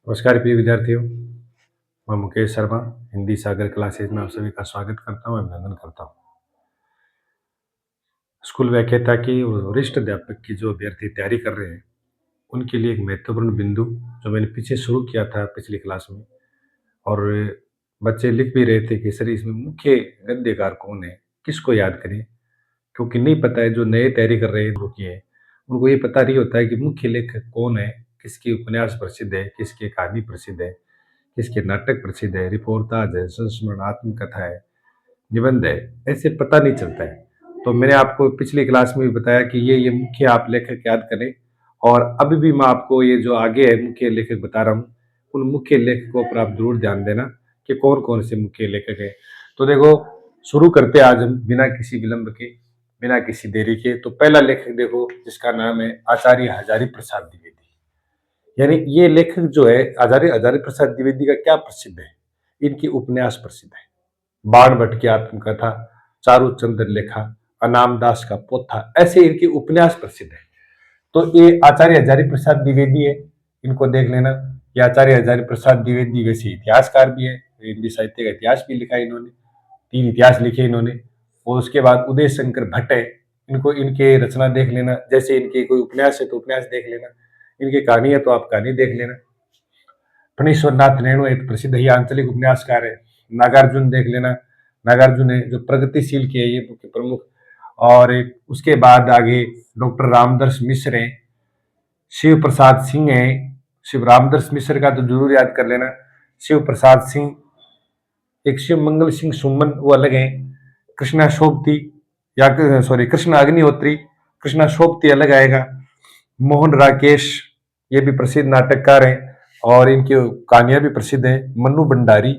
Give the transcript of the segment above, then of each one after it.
नमस्कार प्रिय विद्यार्थियों, मैं मुकेश शर्मा हिंदी सागर क्लासेज में आप सभी का स्वागत करता हूँ, अभिनंदन करता हूँ। स्कूल व्याख्याता की और वरिष्ठ अध्यापक की जो अभ्यर्थी तैयारी कर रहे हैं, उनके लिए एक महत्वपूर्ण बिंदु जो मैंने पीछे शुरू किया था पिछली क्लास में, और बच्चे लिख भी रहे थे कि सर इसमें मुख्य गद्यकार कौन है, किसको याद करें, क्योंकि नहीं पता है। जो नए तैयारी कर रहे हैं ग्रुप की है, उनको ये पता नहीं होता है कि मुख्य लेखक कौन है, किसके उपन्यास प्रसिद्ध है, किसकी कहानी प्रसिद्ध है, किसके नाटक प्रसिद्ध है, रिपोर्टाज है, संस्मरण, आत्मकथा है, निबंध है, ऐसे पता नहीं चलता है। तो मैंने आपको पिछली क्लास में भी बताया कि ये मुख्य आप लेखक याद करें, और अभी भी मैं आपको ये जो आगे है मुख्य लेखक बता रहा हूँ, उन मुख्य लेखकों पर आप जरूर ध्यान देना कि कौन कौन से मुख्य लेखक है। तो देखो, शुरू करते आज हम बिना किसी विलंब के, बिना किसी देरी के। तो पहला लेखक देखो, जिसका नाम है आचार्य हजारी प्रसाद द्विवेदी। यानी ये लेखक जो है आचार्य हजारी प्रसाद द्विवेदी का क्या प्रसिद्ध है, इनकी उपन्यास प्रसिद्ध है। बाण भट्ट की आत्मकथा, चारू चंद्र लेखा, अनाम दास का पोथा, ऐसे इनके उपन्यास प्रसिद्ध है। तो ये आचार्य हजारी प्रसाद द्विवेदी है, इनको देख लेना। ये आचार्य हजारी प्रसाद द्विवेदी वैसे इतिहासकार भी है, हिंदी साहित्य का इतिहास भी लिखा है इन्होंने, 3 इतिहास लिखे इन्होंने। और उसके बाद उदय शंकर भट्ट है, इनको इनके रचना देख लेना। जैसे इनके कोई उपन्यास है तो उपन्यास देख लेना, इनकी कहानी है तो आप कहानी देख लेना। फणीश्वरनाथ रेणु एक प्रसिद्ध ही आंचलिक उपन्यासकार है। नागार्जुन देख लेना, नागार्जुन है जो प्रगतिशील के है, ये मुख्य प्रमुख। और उसके बाद आगे डॉक्टर रामदर्श मिश्र हैं, शिव प्रसाद सिंह है। शिव रामदर्श मिश्र का तो जरूर याद कर लेना। शिव प्रसाद सिंह, एक शिव मंगल सिंह सुमन, वो अलग है। कृष्णा शोभती, या सॉरी कृष्णा अग्निहोत्री, कृष्णा शोभती अलग आएगा। मोहन राकेश, ये भी प्रसिद्ध नाटककार हैं और इनकी कहानियां भी प्रसिद्ध हैं। मनु भंडारी,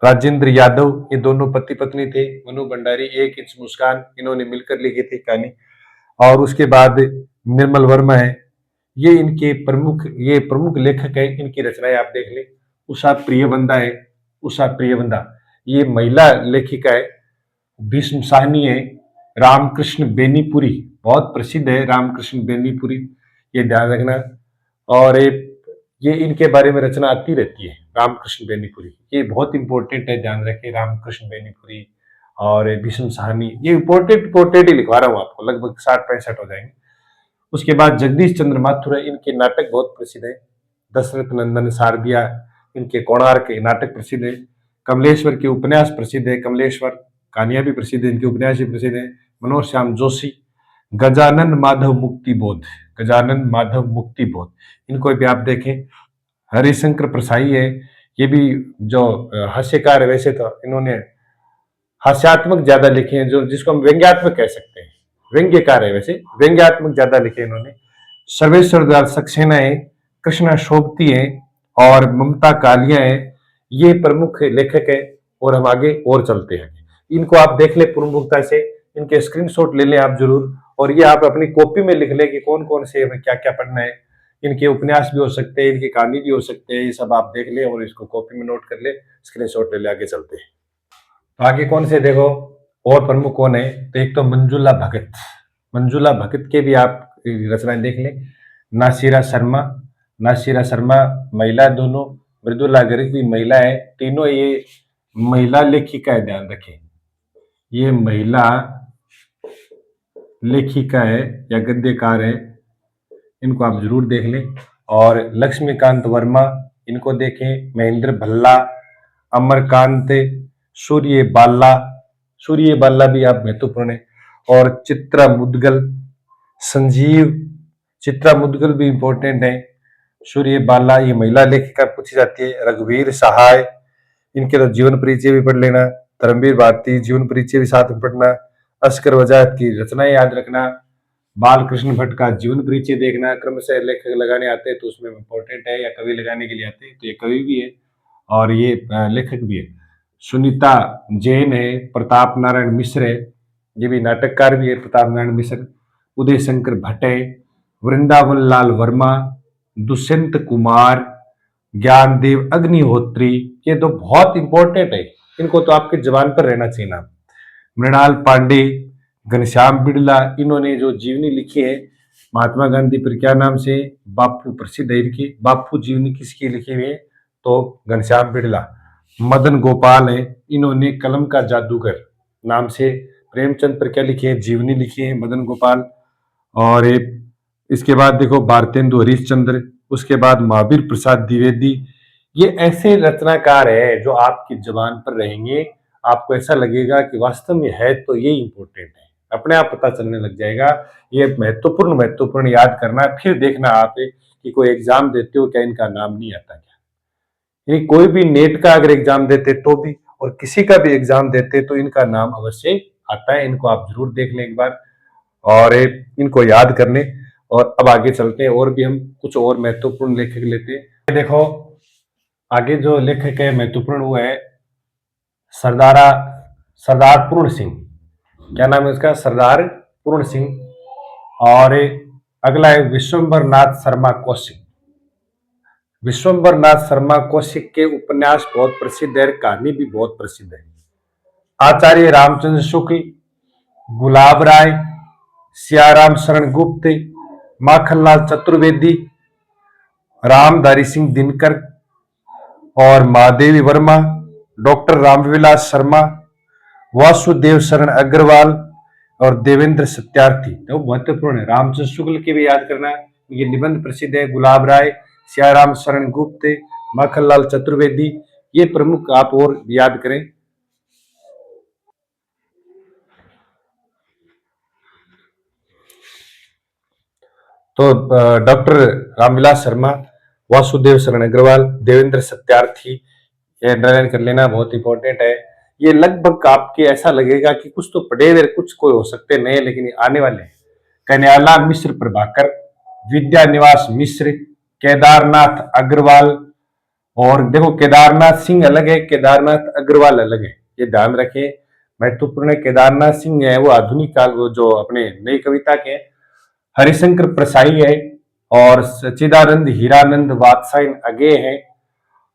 राजेंद्र यादव, ये दोनों पति पत्नी थे। मनु भंडारी, एक इंच मुस्कान, इन्होंने मिलकर लिखी थी कहानी। और उसके बाद निर्मल वर्मा है, ये प्रमुख लेखक है। इनकी रचनाएं आप देख लें। उषा प्रियवंदा है, उषा प्रियवंदा ये महिला लेखिका है। भीष्म साहनी है। रामकृष्ण बेनीपुरी, बहुत प्रसिद्ध है रामकृष्ण बेनीपुरी, ये ध्यान रखना। और ये इनके बारे में रचना आती रहती है, रामकृष्ण बेनीपुरी, ये बहुत इंपॉर्टेंट है, ध्यान रखें। रामकृष्ण बेनीपुरी और भीष्म साहनी, ये इंपॉर्टेंट ही लिखवा रहा हूँ आपको, लगभग 60-65 हो जाएंगे। उसके बाद जगदीश चंद्र माथुर है, इनके नाटक बहुत प्रसिद्ध है। दशरथ नंदन सारदिया, इनके कोणार्क के नाटक प्रसिद्ध है। कमलेश्वर के उपन्यास प्रसिद्ध है, कमलेश्वर कहानियां भी प्रसिद्ध है, इनके उपन्यास भी प्रसिद्ध है। मनोज श्याम जोशी, गजानन माधव मुक्तिबोध, गजानन माधव मुक्तिबोध, इनको भी आप देखें। हरिशंकर प्रसाई है, ये भी जो हास्यकार है, वैसे तो इन्होंने हास्यात्मक ज्यादा लिखे हैं, जो जिसको हम व्यंग्यात्मक कह सकते हैं, व्यंग्यकार है, वैसे व्यंग्यात्मक ज्यादा लिखे इन्होंने। सर्वेश्वर दयाल सक्सेना है, कृष्णा शोभती है और ममता कालिया है, ये प्रमुख लेखक है। और हम आगे और चलते हैं, इनको आप देख ले प्रमुखता से, इनके स्क्रीनशॉट ले लें आप जरूर, और ये आप अपनी कॉपी में लिख लें कि कौन कौन से हमें क्या क्या पढ़ना है। इनके उपन्यास भी हो सकते हैं, इनकी कहानी भी हो सकते हैं, ये सब आप देख ले और इसको कॉपी में नोट कर ले, स्क्रीनशॉट ले ले, आगे चलते हैं। तो आगे कौन से देखो और प्रमुख कौन है, तो एक तो मंजुला भगत, मंजुला भगत के भी आप रचनाएं देख लें। नासिरा शर्मा, नासिरा शर्मा महिला दोनों, मृदुला गर्ग भी महिला है, तीनों ये महिला लेखिका है, ध्यान रखें, ये महिला लेखिका है या गद्यकार है, इनको आप जरूर देख लें। और लक्ष्मीकांत वर्मा, इनको देखें। महेंद्र भल्ला, अमरकांत, सूर्य बाला, सूर्य बाला भी आप महत्वपूर्ण है। और चित्रा मुदगल, संजीव, चित्रा मुदगल भी इंपॉर्टेंट है। सूर्य बाला, ये महिला लेखिका पूछी जाती है। रघुवीर सहाय, इनके तो जीवन परिचय भी पढ़ लेना। धर्मवीर भारती, जीवन परिचय भी साथ में पढ़ना। अस्कर वजाहत की रचनाएं याद रखना। बालकृष्ण भट्ट का जीवन परिचय देखना। क्रमशः लेखक लगाने आते हैं तो उसमें इंपॉर्टेंट है, या कवि लगाने के लिए आते हैं तो ये कवि भी है और ये लेखक भी है। सुनीता जैन है। प्रताप नारायण मिश्र है, ये भी नाटककार भी है, प्रताप नारायण मिश्र। उदय शंकर भट्ट है। वृंदावन लाल वर्मा, दुष्यंत कुमार, ज्ञानदेव अग्निहोत्री, ये तो बहुत इंपॉर्टेंट है, इनको तो आपके जबान पर रहना चाहिए नाम। मृणाल पांडे, घनश्याम बिड़ला, इन्होंने जो जीवनी लिखी है महात्मा गांधी पर क्या नाम से? बापू प्रसिद्ध है इनकी। बापू जीवनी किसकी लिखी हुई है? तो घनश्याम बिड़ला। मदन गोपाल है, इन्होंने कलम का जादूगर नाम से प्रेमचंद पर क्या लिखे है? जीवनी लिखी है मदन गोपाल। और इसके बाद देखो भारतेंदु हरिश्चंद्र, उसके बाद महावीर प्रसाद द्विवेदी। ये ऐसे रचनाकार है जो आपकी जबान पर रहेंगे, आपको ऐसा लगेगा कि वास्तव में है तो ये इंपॉर्टेंट है, अपने आप पता चलने लग जाएगा। ये महत्वपूर्ण महत्वपूर्ण याद करना है, फिर देखना आप कि कोई एग्जाम देते हो क्या इनका नाम नहीं आता क्या। ये कोई भी नेट का अगर एग्जाम देते तो भी, और किसी का भी एग्जाम देते तो इनका नाम अवश्य आता है। इनको आप जरूर देख लें एक बार और इनको याद करने। और अब आगे चलते हैं, और भी हम कुछ और महत्वपूर्ण लेखक लेते हैं। देखो आगे जो लेखक है महत्वपूर्ण वो है सरदारा सरदार पूर्ण सिंह। क्या नाम है उसका? सरदार पूर्ण सिंह। और अगला है विश्वंबर नाथ शर्मा कौशिक। विश्वंबर नाथ शर्मा कौशिक के उपन्यास बहुत प्रसिद्ध है, कहानी भी बहुत प्रसिद्ध है। आचार्य रामचंद्र शुक्ल, गुलाब राय, सियाराम शरण गुप्त, माखनलाल चतुर्वेदी, रामधारी सिंह दिनकर और महादेवी वर्मा, डॉक्टर रामविलास शर्मा, वासुदेव शरण अग्रवाल और देवेंद्र सत्यार्थी। तो महत्वपूर्ण है। रामचंद्र शुक्ल के भी याद करना, ये निबंध प्रसिद्ध है। गुलाब राय, सियाराम शरण गुप्त, माखनलाल चतुर्वेदी, ये प्रमुख आप और याद करें। तो डॉक्टर रामविलास शर्मा, वासुदेव शरण अग्रवाल, देवेंद्र सत्यार्थी, ये अंडरलाइन कर लेना, बहुत इंपॉर्टेंट है। ये लगभग आपके ऐसा लगेगा कि कुछ तो पढ़े हुए कुछ कोई हो सकते नए, लेकिन ये आने वाले हैं। कन्याला मिश्र प्रभाकर, विद्या निवास मिश्र, केदारनाथ अग्रवाल। और देखो केदारनाथ सिंह अलग है, केदारनाथ अग्रवाल अलग है, ये ध्यान रखें, महत्वपूर्ण है। केदारनाथ सिंह है वो आधुनिक काल जो अपने नई कविता के। हरिशंकर प्रसाई है और सच्चिदानंद हीरानंद वात्सायन अगे है।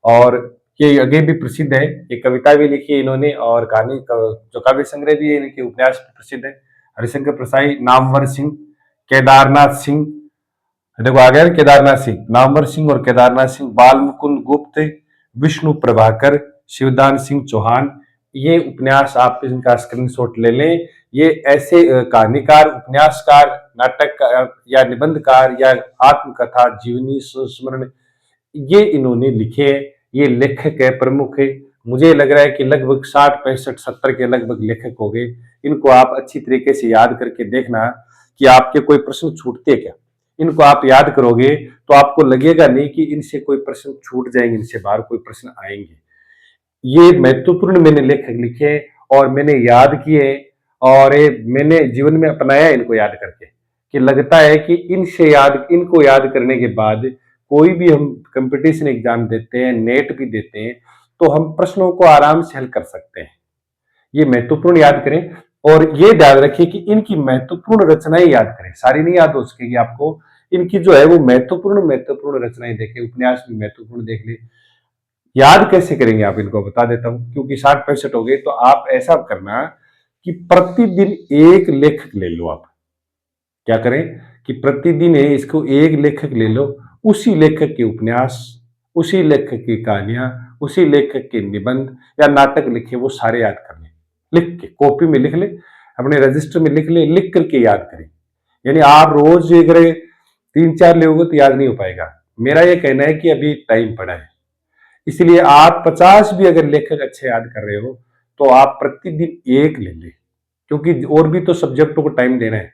और ये अगे भी प्रसिद्ध है, ये कविता भी लिखी है इन्होंने और कहानी जो काव्य संग्रह भी है, इनके उपन्यास भी प्रसिद्ध है। हरिशंकर प्रसाई, नामवर सिंह, केदारनाथ सिंह, देखो आ गया केदारनाथ सिंह, नामवर सिंह और केदारनाथ सिंह, बाल मुकुंद गुप्त, विष्णु प्रभाकर, शिवदान सिंह चौहान। ये उपन्यास आप इनका स्क्रीनशॉट ले लें। ये ऐसे कहानीकार, उपन्यासकार, नाटककार या निबंधकार या आत्मकथा, जीवनी, संस्मरण, ये इन्होंने लिखे हैं। ये लेखक है, प्रमुख है। मुझे लग रहा है कि लगभग 60 65 70 के लगभग लेखक हो गए। इनको आप अच्छी तरीके से याद करके देखना कि आपके कोई प्रश्न छूटते क्या। इनको आप याद करोगे तो आपको लगेगा नहीं कि इनसे कोई प्रश्न छूट जाएंगे, इनसे बाहर कोई प्रश्न आएंगे। ये महत्वपूर्ण मैंने लेखक लिखे हैं और मैंने याद किए और मैंने जीवन में अपनाया इनको याद करके, कि लगता है कि इनको याद करने के बाद कोई भी हम कंपटीशन एग्जाम देते हैं, नेट भी देते हैं, तो हम प्रश्नों को आराम से हल कर सकते हैं। ये महत्वपूर्ण याद करें और ये ध्यान रखिए कि इनकी महत्वपूर्ण रचनाएं याद करें, सारी नहीं याद हो सकेगी आपको। इनकी जो है वो महत्वपूर्ण महत्वपूर्ण रचनाएं देखें, उपन्यास भी महत्वपूर्ण देख ले। याद कैसे करेंगे आप, इनको बता देता हूं, क्योंकि 60 65 हो गए तो आप ऐसा करना कि प्रतिदिन एक लेखक ले लो। आप क्या करें कि प्रतिदिन इसको एक लेखक ले लो, उसी लेखक के उपन्यास, उसी लेखक की कहानियां, उसी लेखक के निबंध या नाटक लिखे, वो सारे याद कर लें। लिख के कॉपी में लिख ले, अपने रजिस्टर में लिख ले, लिख करके याद करें। यानी आप रोज अगर 3 4 लोगे तो याद नहीं हो पाएगा। मेरा ये कहना है कि अभी टाइम पड़ा है, इसलिए आप 50 भी अगर लेखक अच्छे याद कर रहे हो तो आप प्रतिदिन एक ले ले, क्योंकि और भी तो सब्जेक्टों को टाइम देना है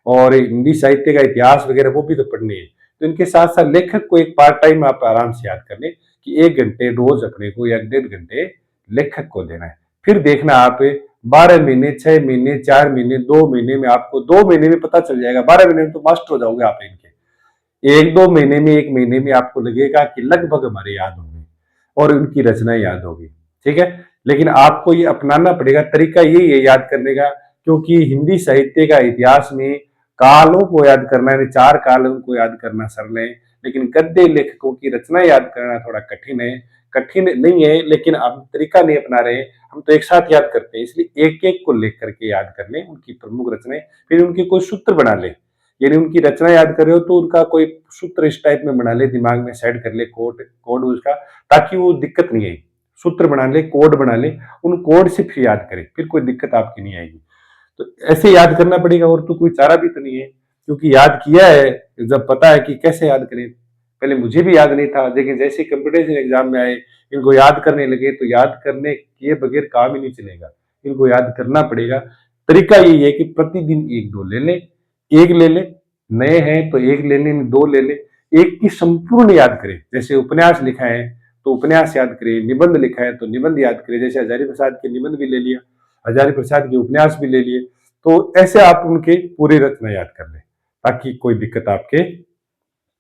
और हिंदी साहित्य का इतिहास वगैरह वो भी तो पढ़ने हैं। तो इनके साथ साथ लेखक को एक पार्ट टाइम आप आराम से याद कर लें कि 1 घंटे रोज अपने को या 1.5 घंटे लेखक को देना है। फिर देखना आप 12 महीने, 6 महीने, 4 महीने, 2 महीने में, आपको 2 महीने में पता चल जाएगा। 12 महीने में तो मास्टर हो जाओगे आप इनके। 1 2 महीने में, 1 महीने में आपको लगेगा कि लगभग हमारे याद होंगे और उनकी रचनाएं याद होगी। ठीक है, लेकिन आपको ये अपनाना पड़ेगा, तरीका यही है याद करने का, क्योंकि हिंदी साहित्य का इतिहास में कालों को याद करना है, 4 कालों को याद करना सरल है, लेकिन गद्य लेखकों की रचना याद करना थोड़ा कठिन है। कठिन नहीं है, लेकिन हम तरीका नहीं अपना रहे, हम तो एक साथ याद करते हैं, इसलिए एक एक को लेख करके याद कर लें, उनकी प्रमुख रचनाएं, फिर उनके कोई सूत्र बना लें यानी उनकी रचना याद कर रहे हो तो उनका कोई सूत्र इस टाइप में बना ले, दिमाग में सेट कर ले कोड कोड उसका, ताकि वो दिक्कत नहीं आए। सूत्र बना ले, कोड बना ले, उन कोड से फिर याद करें, फिर कोई दिक्कत आपकी नहीं आएगी। तो ऐसे याद करना पड़ेगा, और तो कोई चारा भी तो नहीं है, क्योंकि याद किया है, जब पता है कि कैसे याद करें। पहले मुझे भी याद नहीं था, लेकिन जैसे कंपटीशन एग्जाम में आए, इनको याद करने लगे तो याद करने किए बगैर काम ही नहीं चलेगा, इनको याद करना पड़ेगा। तरीका यही है कि प्रतिदिन एक दो ले लें, एक ले लें, नए हैं तो एक ले लें, दो ले लें, एक की संपूर्ण याद करें। जैसे उपन्यास लिखा है तो उपन्यास याद करें, निबंध लिखा है तो निबंध याद करें, जैसे हजारी प्रसाद के निबंध भी ले लिया, हजारी प्रसाद के उपन्यास भी ले लिए। तो ऐसे आप उनके पूरी रचना याद कर लें, ताकि कोई दिक्कत आपके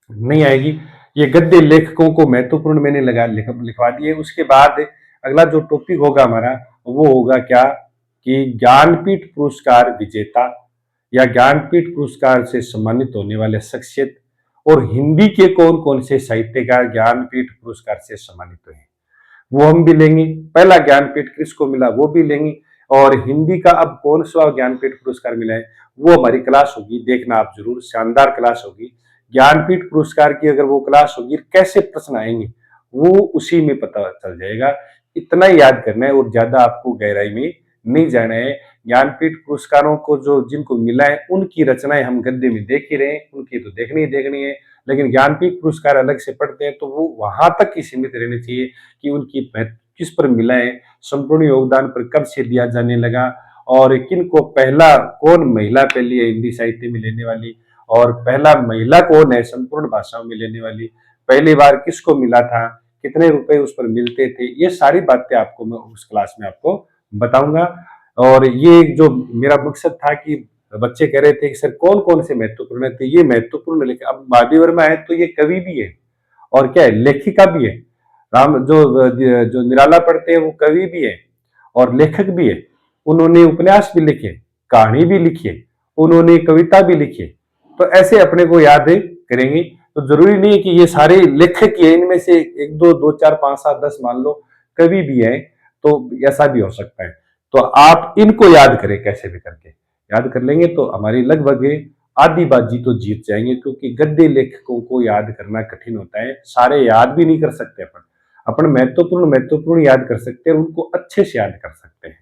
नहीं आएगी। ये गद्य लेखकों को महत्वपूर्ण मैंने लिखवा दिए। उसके बाद अगला जो टॉपिक होगा हमारा, वो होगा क्या कि ज्ञानपीठ पुरस्कार विजेता या ज्ञानपीठ पुरस्कार से सम्मानित होने वाले शख्सियत, और हिंदी के कौन कौन से साहित्यकार ज्ञानपीठ पुरस्कार से सम्मानित हुए, वो हम भी लेंगे। पहला ज्ञानपीठ किसको मिला वो भी लेंगे, और हिंदी का अब कौन सा ज्ञानपीठ पुरस्कार मिला है वो हमारी क्लास होगी, देखना आप जरूर, शानदार क्लास होगी। ज्ञानपीठ पुरस्कार की अगर वो क्लास होगी, कैसे प्रश्न आएंगे वो उसी में पता चल जाएगा। इतना ही याद करना है और ज्यादा आपको गहराई में नहीं जाना है। ज्ञानपीठ पुरस्कारों को जो जिनको मिला है उनकी रचनाएं हम गद्य में देख ही रहे हैं, उनकी तो देखनी ही देखनी है, लेकिन ज्ञानपीठ पुरस्कार अलग से पढ़ते हैं तो वो वहां तक ही सीमित रहने चाहिए कि उनकी किस पर मिला है, संपूर्ण योगदान पर कब से दिया जाने लगा, और किन को पहला, कौन महिला पहली है हिंदी साहित्य में लेने वाली, और पहला महिला कौन है संपूर्ण भाषाओं में लेने वाली, पहली बार किसको मिला था, कितने रुपए उस पर मिलते थे, ये सारी बातें आपको मैं उस क्लास में आपको बताऊंगा। और ये जो मेरा मकसद था कि बच्चे कह रहे थे कि सर कौन कौन से महत्वपूर्ण है, तो ये महत्वपूर्ण लिखे। अब माधवी वर्मा है तो ये कवि भी है और क्या है, लेखिका भी है। राम जो निराला पढ़ते हैं वो कवि भी है और लेखक भी है। उन्होंने उपन्यास भी लिखे, कहानी भी लिखी है, उन्होंने कविता भी लिखी है। तो ऐसे अपने को याद करेंगे। तो जरूरी नहीं है कि ये सारे लेखक ही है, इनमें से एक दो, दो चार पांच सात दस मान लो कवि भी है, तो ऐसा भी हो सकता है। तो आप इनको याद करें, कैसे भी करके याद कर लेंगे तो हमारी लगभग आधी बाजी तो जीत जाएंगे, क्योंकि गद्य लेखकों को याद करना कठिन होता है। सारे याद भी नहीं कर सकते अपन, अपन महत्वपूर्ण महत्वपूर्ण याद कर सकते हैं, उनको अच्छे से याद कर सकते हैं।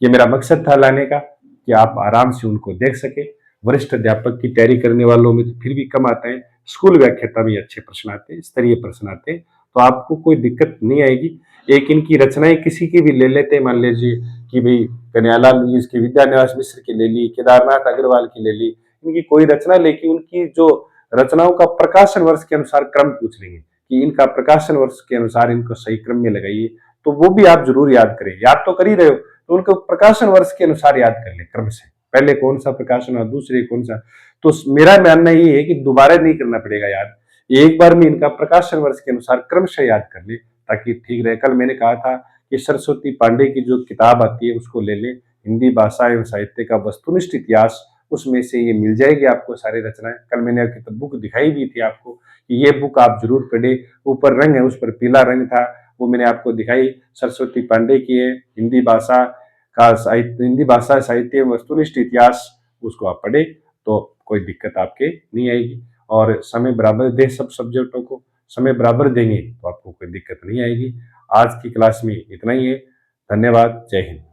ये मेरा मकसद था लाने का, कि आप आराम से उनको देख सके। वरिष्ठ अध्यापक की तैयारी करने वालों में तो फिर भी कम आता है, स्कूल व्याख्याता में अच्छे प्रश्न आते हैं, स्तरीय प्रश्न आते हैं, तो आपको कोई दिक्कत नहीं आएगी। एक इनकी रचनाएं किसी की भी ले लेते हैं, मान लीजिए कि भाई कन्हैयालाल इसकी विद्यानिवास मिश्र की ले ली, केदारनाथ अग्रवाल की ले ली, इनकी कोई रचना लेके उनकी जो रचनाओं का प्रकाशन वर्ष के अनुसार क्रम पूछ लेंगे कि इनका प्रकाशन वर्ष के अनुसार इनको सही क्रम में लगाइए, तो वो भी आप जरूर याद करें। याद तो कर ही रहे हो तो उनको प्रकाशन वर्ष के अनुसार याद कर ले, क्रम से पहले कौन सा प्रकाशन और दूसरे कौन सा। तो मेरा मानना ये है कि दोबारा नहीं करना पड़ेगा याद, एक बार में इनका प्रकाशन वर्ष के अनुसार क्रमशः याद कर ले, ताकि ठीक रहे। कल मैंने कहा था कि सरस्वती पांडे की जो किताब आती है उसको ले ले, हिंदी भाषा एवं साहित्य का वस्तुनिष्ठ इतिहास, उसमें से ये मिल जाएगी आपको सारी रचनाएं। कल मैंने आपकी बुक दिखाई भी थी आपको कि ये बुक आप जरूर पढ़े, ऊपर रंग है उस पर पीला रंग था, वो मैंने आपको दिखाई, सरस्वती पांडे की है, हिंदी भाषा का साहित्य, हिंदी भाषा साहित्य वस्तुनिष्ठ इतिहास, उसको आप पढ़े तो कोई दिक्कत आपके नहीं आएगी। और समय बराबर दें, सब सब्जेक्टों को समय बराबर देंगे तो आपको कोई दिक्कत नहीं आएगी। आज की क्लास में इतना ही है। धन्यवाद। जय हिंद।